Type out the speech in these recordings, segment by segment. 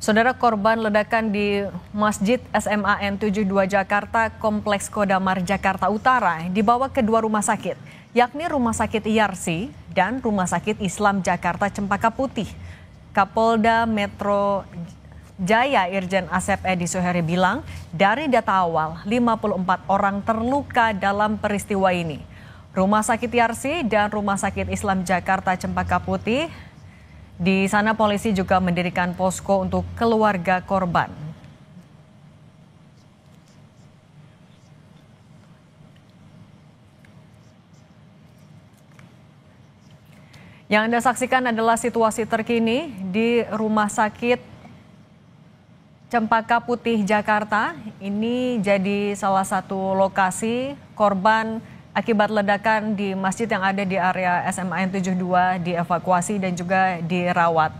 Saudara, korban ledakan di Masjid SMAN 72 Jakarta, Kompleks Kodamar, Jakarta Utara dibawa ke dua rumah sakit, yakni Rumah Sakit IARSI dan Rumah Sakit Islam Jakarta Cempaka Putih. Kapolda Metro Jaya Irjen Asep Edi Suheri bilang, dari data awal 54 orang terluka dalam peristiwa ini. Rumah Sakit IARSI dan Rumah Sakit Islam Jakarta Cempaka Putih, di sana polisi juga mendirikan posko untuk keluarga korban. Yang Anda saksikan adalah situasi terkini di Rumah Sakit Cempaka Putih, Jakarta. Ini jadi salah satu lokasi korban akibat ledakan di masjid yang ada di area SMAN 72 dievakuasi dan juga dirawat.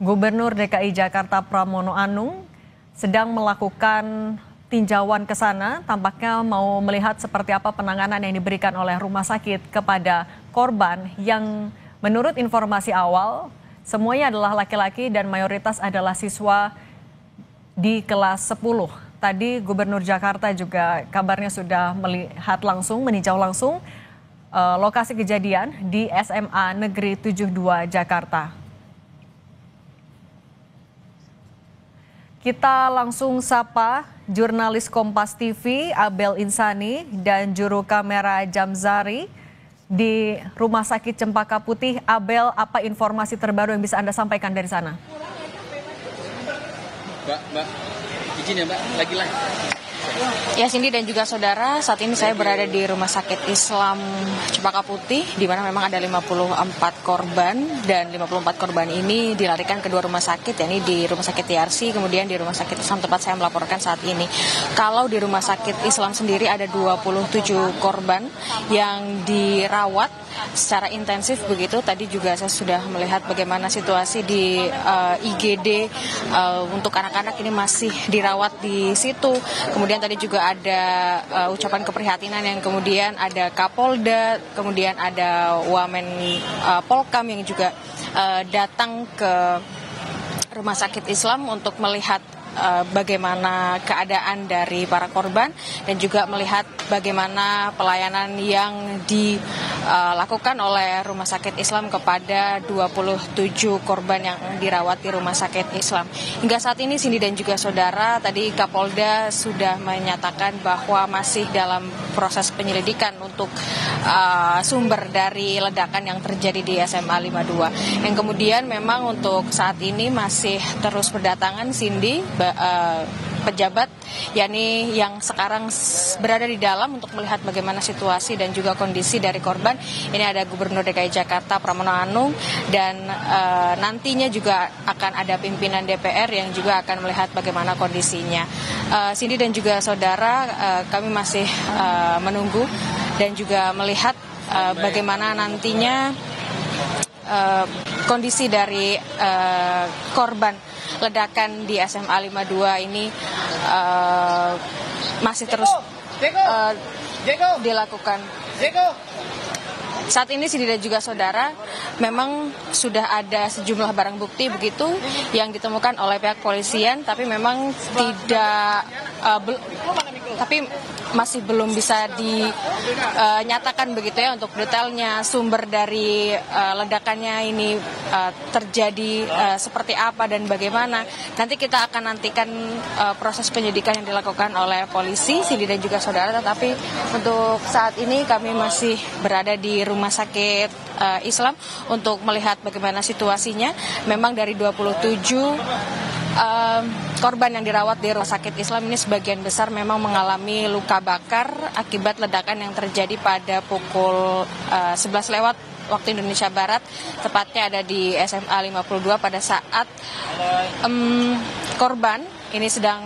Gubernur DKI Jakarta Pramono Anung sedang melakukan tinjauan ke sana, tampaknya mau melihat seperti apa penanganan yang diberikan oleh rumah sakit kepada korban yang menurut informasi awal semuanya adalah laki-laki dan mayoritas adalah siswa di kelas 10. Tadi Gubernur Jakarta juga kabarnya sudah melihat langsung, meninjau langsung lokasi kejadian di SMA Negeri 72 Jakarta. Kita langsung sapa jurnalis Kompas TV Abel Insani dan juru kamera Jamzari di Rumah Sakit Cempaka Putih. Abel, apa informasi terbaru yang bisa Anda sampaikan dari sana? Mbak. Izin ya Mbak, lagi live. Ya Cindy dan juga saudara, saat ini saya berada di Rumah Sakit Islam Cempaka Putih, di mana memang ada 54 korban, dan 54 korban ini dilarikan ke dua rumah sakit, yakni di Rumah Sakit IARSI, kemudian di Rumah Sakit Islam tempat saya melaporkan saat ini. Kalau di Rumah Sakit Islam sendiri ada 27 korban yang dirawat secara intensif begitu. Tadi juga saya sudah melihat bagaimana situasi di IGD untuk anak-anak ini masih dirawat di situ. Kemudian tadi juga ada ucapan keprihatinan yang kemudian ada Kapolda, kemudian ada Wamen Polkam yang juga datang ke Rumah Sakit Islam untuk melihat bagaimana keadaan dari para korban dan juga melihat bagaimana pelayanan yang dilakukan oleh Rumah Sakit Islam kepada 27 korban yang dirawat di Rumah Sakit Islam. Hingga saat ini Cindy dan juga saudara, tadi Kapolda sudah menyatakan bahwa masih dalam proses penyelidikan untuk sumber dari ledakan yang terjadi di SMA 52. Yang kemudian memang untuk saat ini masih terus berdatangan Cindy pejabat, yakni yang sekarang berada di dalam untuk melihat bagaimana situasi dan juga kondisi dari korban. Ini ada Gubernur DKI Jakarta Pramono Anung dan nantinya juga akan ada pimpinan DPR yang juga akan melihat bagaimana kondisinya. Cindy dan juga saudara, kami masih menunggu dan juga melihat bagaimana nantinya kondisi dari korban ledakan di SMA 52 ini masih terus dilakukan. Saat ini Cindy dan juga saudara, memang sudah ada sejumlah barang bukti begitu yang ditemukan oleh pihak polisian, tapi memang masih belum bisa dinyatakan begitu ya untuk detailnya sumber dari ledakannya ini terjadi seperti apa dan bagaimana. Nanti kita akan nantikan proses penyidikan yang dilakukan oleh polisi, Cindy dan juga saudara, tetapi untuk saat ini kami masih berada di Rumah Sakit Islam untuk melihat bagaimana situasinya. Memang dari 27 korban yang dirawat di Rumah Sakit Islam ini sebagian besar memang mengalami luka bakar akibat ledakan yang terjadi pada pukul 11 lewat waktu Indonesia Barat, tepatnya ada di SMA 52 pada saat korban ini sedang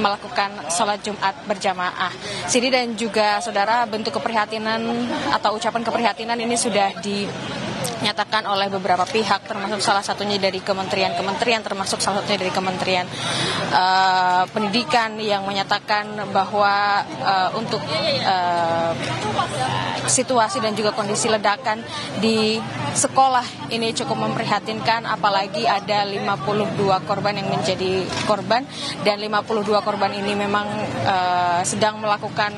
melakukan sholat Jumat berjamaah. Cindy dan juga saudara, bentuk keprihatinan atau ucapan keprihatinan ini sudah nyatakan oleh beberapa pihak, termasuk salah satunya dari kementerian-kementerian, termasuk salah satunya dari Kementerian Pendidikan yang menyatakan bahwa untuk situasi dan juga kondisi ledakan di sekolah ini cukup memprihatinkan, apalagi ada 52 korban yang menjadi korban, dan 52 korban ini memang sedang melakukan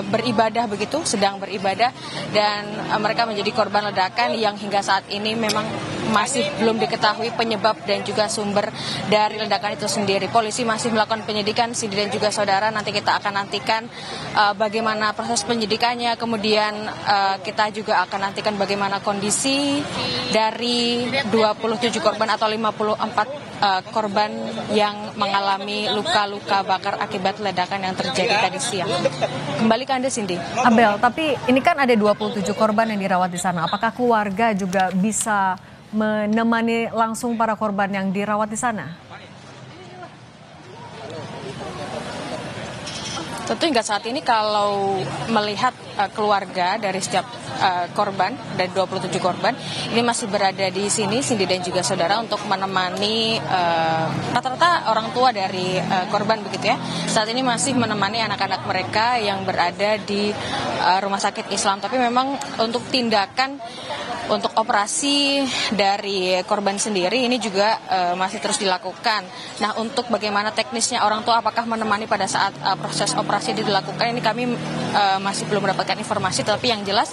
beribadah begitu, sedang beribadah, dan mereka menjadi korban ledakan yang hingga saat ini memang masih belum diketahui penyebab dan juga sumber dari ledakan itu sendiri. Polisi masih melakukan penyidikan, Cindy dan juga saudara. Nanti kita akan nantikan bagaimana proses penyidikannya. Kemudian kita juga akan nantikan bagaimana kondisi dari 27 korban atau 54 korban yang mengalami luka-luka bakar akibat ledakan yang terjadi tadi siang. Kembali ke Anda, Cindy. Abel, tapi ini kan ada 27 korban yang dirawat di sana. Apakah keluarga juga bisa menemani langsung para korban yang dirawat di sana? Tentu hingga saat ini kalau melihat keluarga dari setiap korban, dari 27 korban, ini masih berada di sini, Cindy dan juga saudara, untuk menemani rata-rata orang tua dari korban begitu ya. Saat ini masih menemani anak-anak mereka yang berada di rumah sakit Islam. Tapi memang untuk tindakan untuk operasi dari korban sendiri ini juga masih terus dilakukan. Nah, untuk bagaimana teknisnya orang tua apakah menemani pada saat proses operasi dilakukan, ini kami masih belum mendapatkan informasi. Tapi yang jelas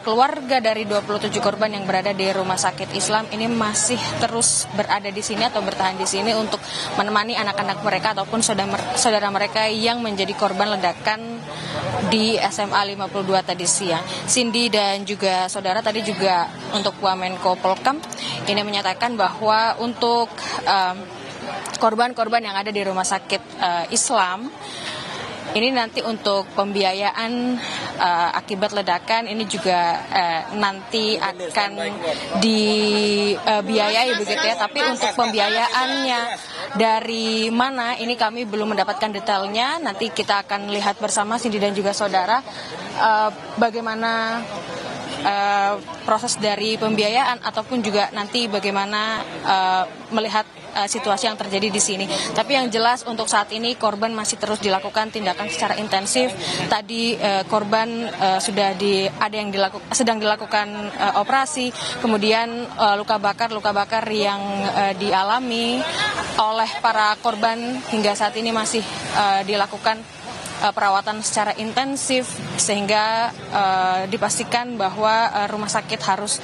keluarga dari 27 korban yang berada di rumah sakit Islam ini masih terus berada di sini atau bertahan di sini untuk menemani anak-anak mereka ataupun saudara mereka yang menjadi korban ledakan di SMA 52 tadi siang. Cindy dan juga saudara, tadi juga untuk Wamenko Polkam ini menyatakan bahwa untuk korban-korban yang ada di rumah sakit Islam ini nanti untuk pembiayaan akibat ledakan ini juga nanti akan dibiayai begitu ya. Tapi untuk pembiayaannya dari mana ini kami belum mendapatkan detailnya. Nanti kita akan lihat bersama, Cindy dan juga saudara, bagaimana proses dari pembiayaan ataupun juga nanti bagaimana melihat situasi yang terjadi di sini. Tapi yang jelas untuk saat ini korban masih terus dilakukan tindakan secara intensif. Tadi korban sedang dilakukan operasi, kemudian luka bakar yang dialami oleh para korban hingga saat ini masih dilakukan perawatan secara intensif, sehingga dipastikan bahwa rumah sakit harus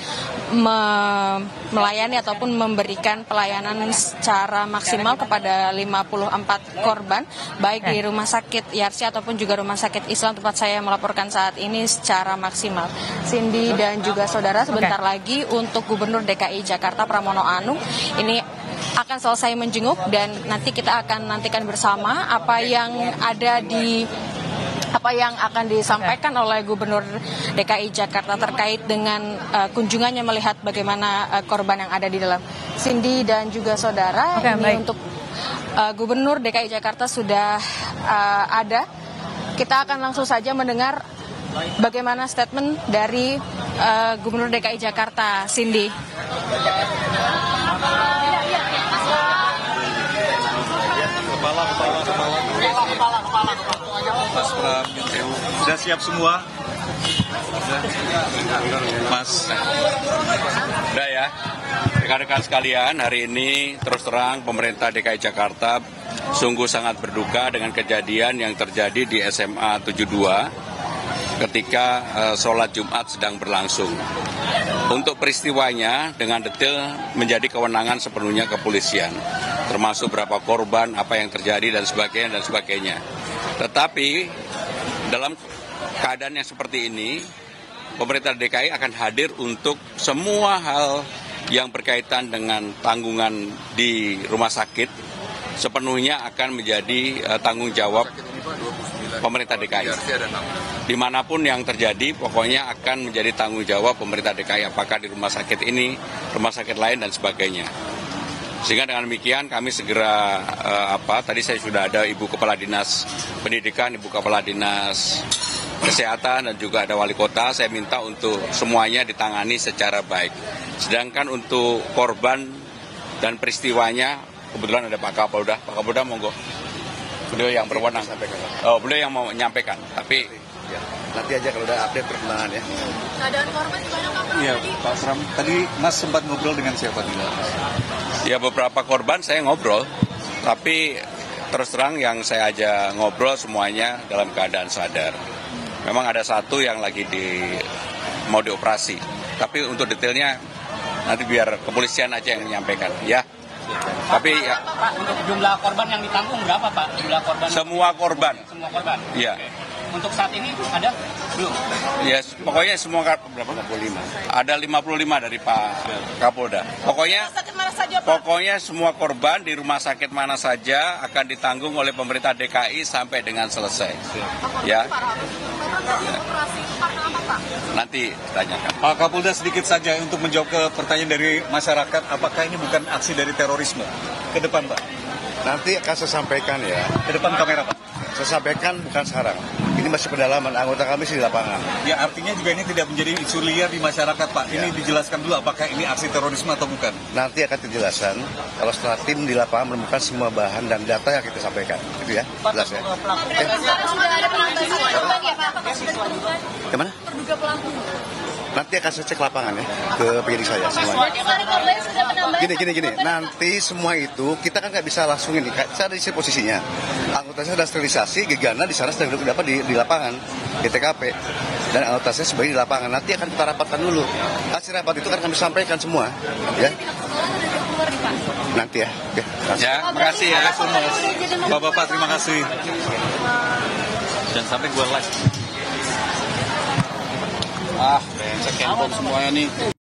melayani ataupun memberikan pelayanan secara maksimal kepada 54 korban, baik di rumah sakit Yarsi ataupun juga rumah sakit Islam tempat saya melaporkan saat ini secara maksimal. Cindy dan juga saudara, sebentar lagi untuk Gubernur DKI Jakarta Pramono Anung ini akan selesai menjenguk, dan nanti kita akan nantikan bersama apa yang akan disampaikan oleh Gubernur DKI Jakarta terkait dengan kunjungannya melihat bagaimana korban yang ada di dalam. Cindy dan juga saudara, untuk Gubernur DKI Jakarta sudah ada. Kita akan langsung saja mendengar bagaimana statement dari Gubernur DKI Jakarta, Cindy. Mas Pram, sudah siap semua? Mas, udah ya. Rekan-rekan sekalian, hari ini terus terang pemerintah DKI Jakarta sungguh sangat berduka dengan kejadian yang terjadi di SMA 72 ketika sholat Jumat sedang berlangsung. Untuk peristiwanya dengan detail menjadi kewenangan sepenuhnya kepolisian, termasuk berapa korban, apa yang terjadi dan sebagainya. Tetapi dalam keadaan yang seperti ini, pemerintah DKI akan hadir untuk semua hal yang berkaitan dengan tanggungan di rumah sakit, sepenuhnya akan menjadi tanggung jawab pemerintah DKI. Dimanapun yang terjadi, pokoknya akan menjadi tanggung jawab pemerintah DKI, apakah di rumah sakit ini, rumah sakit lain, dan sebagainya. Sehingga dengan demikian kami segera tadi saya sudah ada Ibu Kepala Dinas Pendidikan, Ibu Kepala Dinas Kesehatan dan juga ada wali kota, saya minta untuk semuanya ditangani secara baik. Sedangkan untuk korban dan peristiwanya, kebetulan ada Pak Kapolda. Pak Kapolda, monggo. Beliau yang berwenang. Oh, beliau yang mau menyampaikan. Tapi ya, nanti aja kalau udah update perkembangan ya. Keadaan korban gimana Pak? Iya, Pak Pram. Tadi Mas sempat ngobrol dengan siapa di dalam? ya beberapa korban saya ngobrol, tapi terus terang yang saya ajak ngobrol semuanya dalam keadaan sadar. Memang ada satu yang lagi mau dioperasi, tapi untuk detailnya nanti biar kepolisian aja yang menyampaikan, ya. Tapi ya, Pak, untuk jumlah korban yang ditanggung berapa Pak? Jumlah korban? semua korban, Semua korban? ya. Oke. Untuk saat ini ada? Belum? Ya, pokoknya semua berapa? 55. Ada 55 dari Pak Kapolda. Pokoknya semua korban di rumah sakit mana saja akan ditanggung oleh pemerintah DKI sampai dengan selesai. Ya. Nanti tanyakan. Pak Kapolda, sedikit saja untuk menjawab ke pertanyaan dari masyarakat, apakah ini bukan aksi dari terorisme? Ke depan, Pak. Nanti akan saya sampaikan ya. Ke depan kamera, Pak. Saya sampaikan bukan sekarang. Ini masih pendalaman, anggota kami sih di lapangan. Ya, artinya juga ini tidak menjadi isu liar di masyarakat, Pak. Ini dijelaskan dulu apakah ini aksi terorisme atau bukan. Nanti akan dijelaskan kalau setelah tim di lapangan menemukan semua bahan dan data yang kita sampaikan. Itu ya, jelas ya. Sudah ada penambahan korban ya Pak? Apakah sudah ditemukan Gimana? terduga pelaku? Nanti akan saya cek lapangan ya, ke penyidik saya semuanya. Berarti kemarin korban sudah menambah? Gini. Nanti semua itu kita kan nggak bisa langsung ini. Saya ada di sini posisinya. Anggota saya sudah sterilisasi, Gegana di sana sedang dapat di lapangan, di TKP. Dan anggota saya sebagai di lapangan. Nanti akan kita rapatkan dulu. Hasil rapat itu kan kami sampaikan semua. Ya. Nanti ya. Oke. Ya, makasih ya. Bapak-bapak, terima kasih. Dan sampai gue live. Brengsek handphone semuanya nih.